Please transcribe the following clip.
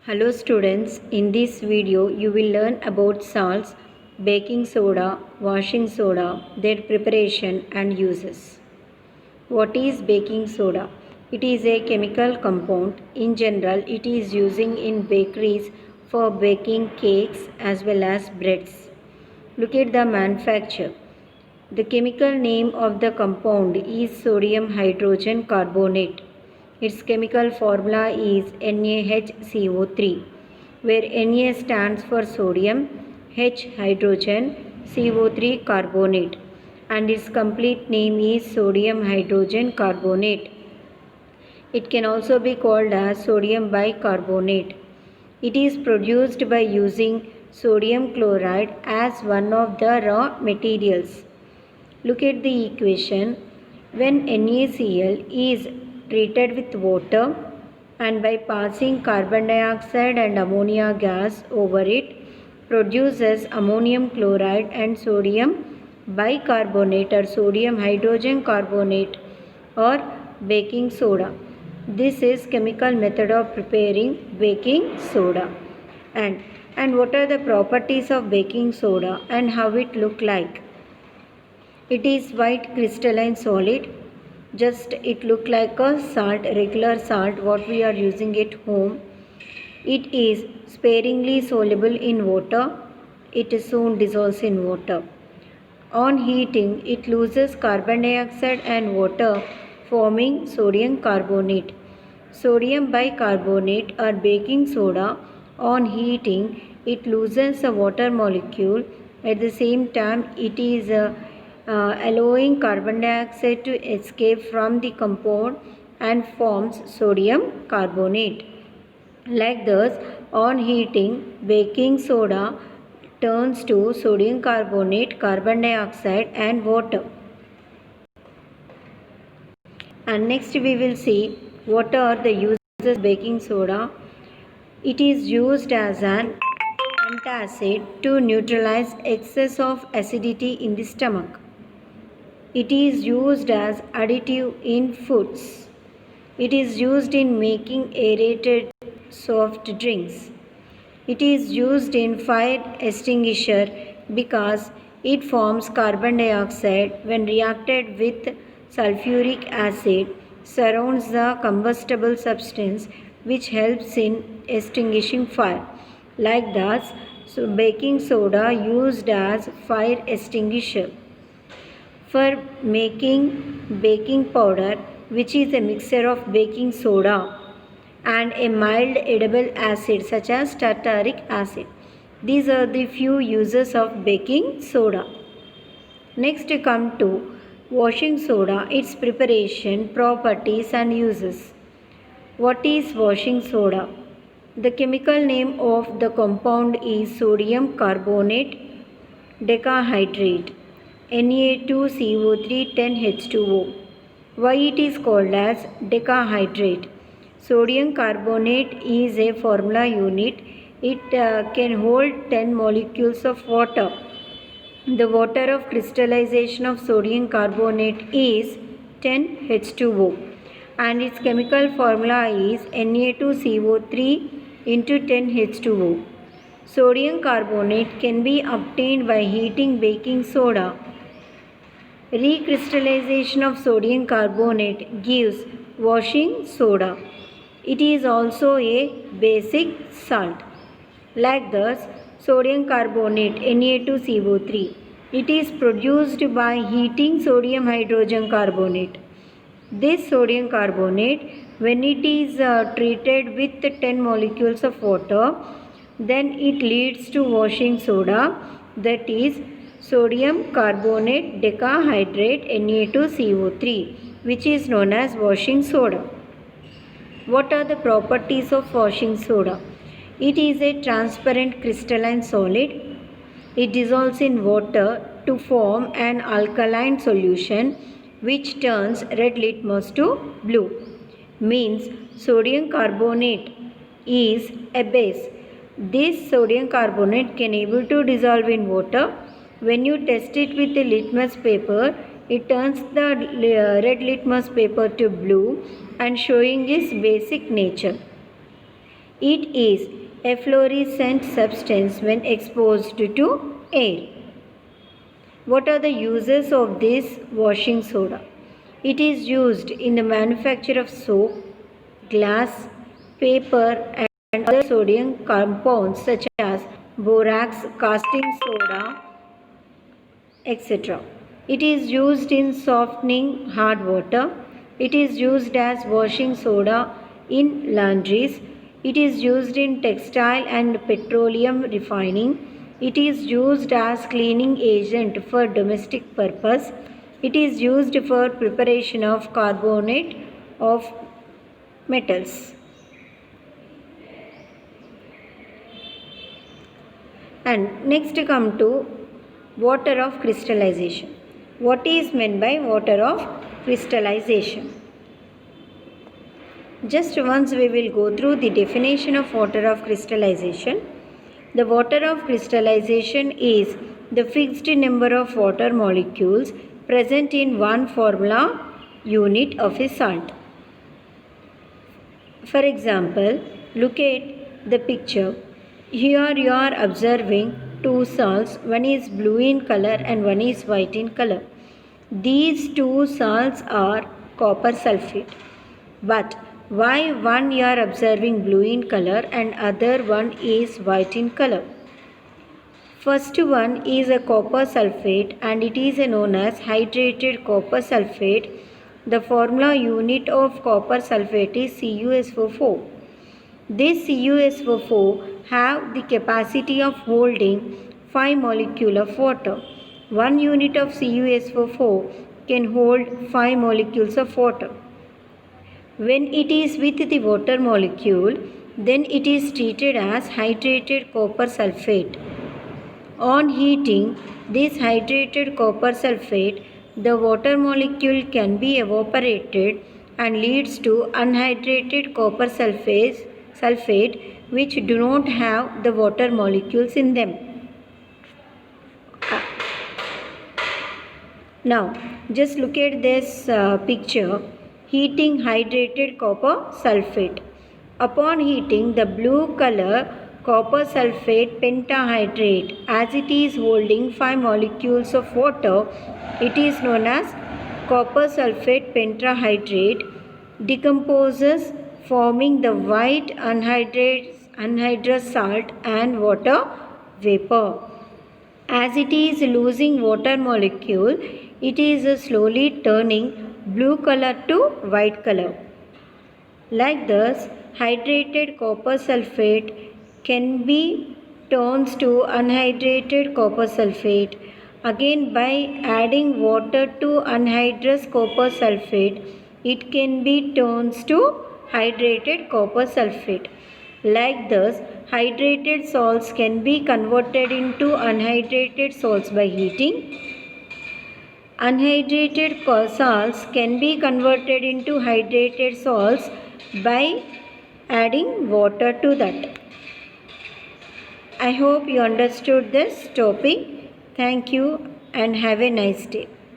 Hello students, in this video you will learn about salts, baking soda, washing soda, their preparation and uses. What is baking soda? It is a chemical compound. In general, it is using in bakeries for baking cakes as well as breads. Look at the manufacture. The chemical name of the compound is sodium hydrogen carbonate. Its chemical formula is NaHCO3, where Na stands for sodium, H hydrogen, CO3 carbonate, and its complete name is sodium hydrogen carbonate. It can also be called as sodium bicarbonate. It is produced by using sodium chloride as one of the raw materials. Look at the equation. When NaCl is treated with water and by passing carbon dioxide and ammonia gas over it, produces ammonium chloride and sodium bicarbonate or sodium hydrogen carbonate or baking soda. This is chemical method of preparing baking soda. And what are the properties of baking soda and how it look like? It is white crystalline solid. Just it look like a salt, regular salt what we are using at home. It is sparingly soluble in water. It soon dissolves in water. On heating, it loses carbon dioxide and water, forming sodium carbonate. Sodium bicarbonate or baking soda, on heating, it loses a water molecule. At the same time, it is allowing carbon dioxide to escape from the compound and forms sodium carbonate. Like this, on heating, baking soda turns to sodium carbonate, carbon dioxide and water. And next we will see what are the uses of baking soda. It is used as an antacid to neutralize excess of acidity in the stomach. It is used as additive in foods. It is used in making aerated soft drinks. It is used in fire extinguisher because it forms carbon dioxide when reacted with sulfuric acid, surrounds the combustible substance which helps in extinguishing fire. Like that, so baking soda used as fire extinguisher. For making baking powder, which is a mixture of baking soda and a mild edible acid such as tartaric acid. These are the few uses of baking soda. Next come to washing soda, its preparation, properties and uses. What is washing soda? The chemical name of the compound is sodium carbonate decahydrate, Na2CO3 10H2O. Why it is called as decahydrate? Sodium carbonate is a formula unit. It can hold 10 molecules of water. The water of crystallization of sodium carbonate is 10H2O and its chemical formula is Na2CO3 into 10H2O. Sodium carbonate can be obtained by heating baking soda. Recrystallization of sodium carbonate gives washing soda. It is also a basic salt. Like this, sodium carbonate Na2CO3. It is produced by heating sodium hydrogen carbonate. This sodium carbonate, when it is treated with 10 molecules of water, then it leads to washing soda, that is sodium carbonate decahydrate Na2CO3, which is known as washing soda. What are the properties of washing soda? It is a transparent crystalline solid. It dissolves in water to form an alkaline solution which turns red litmus to blue. Means sodium carbonate is a base. This sodium carbonate can able to dissolve in water. When you test it with a litmus paper, it turns the red litmus paper to blue and showing its basic nature. It is a fluorescent substance when exposed to air. What are the uses of this washing soda? It is used in the manufacture of soap, glass, paper, and other sodium compounds such as borax, caustic soda, etc. It is used in softening hard water. It is used as washing soda in laundries. It is used in textile and petroleum refining. It is used as cleaning agent for domestic purpose. It is used for preparation of carbonate of metals. And next come to water of crystallization. What is meant by water of crystallization? Just once we will go through the definition of water of crystallization. The water of crystallization is the fixed number of water molecules present in one formula unit of a salt. For example, look at the picture. Here you are observing two salts. One is blue in color and one is white in color. These two salts are copper sulfate. But why one you are observing blue in color and other one is white in color? First one is a copper sulfate and it is known as hydrated copper sulfate. The formula unit of copper sulfate is CuSO4. This CuSO4 have the capacity of holding 5 molecules of water. 1 unit of CuSO4 can hold 5 molecules of water. When it is with the water molecule, then it is treated as hydrated copper sulfate. On heating this hydrated copper sulfate, the water molecule can be evaporated and leads to unhydrated copper sulfate which do not have the water molecules in them. Now, just look at this picture. Heating hydrated copper sulfate. Upon heating, the blue color copper sulfate pentahydrate, as it is holding 5 molecules of water, it is known as copper sulfate pentahydrate, decomposes forming the white anhydrous salt and water vapor. As it is losing water molecule, it is slowly turning blue color to white color. Like this, hydrated copper sulfate can be turned to unhydrated copper sulfate. Again, by adding water to anhydrous copper sulfate, it can be turned to hydrated copper sulfate. Like this, hydrated salts can be converted into unhydrated salts by heating. Unhydrated salts can be converted into hydrated salts by adding water to that. I hope you understood this topic. Thank you and have a nice day.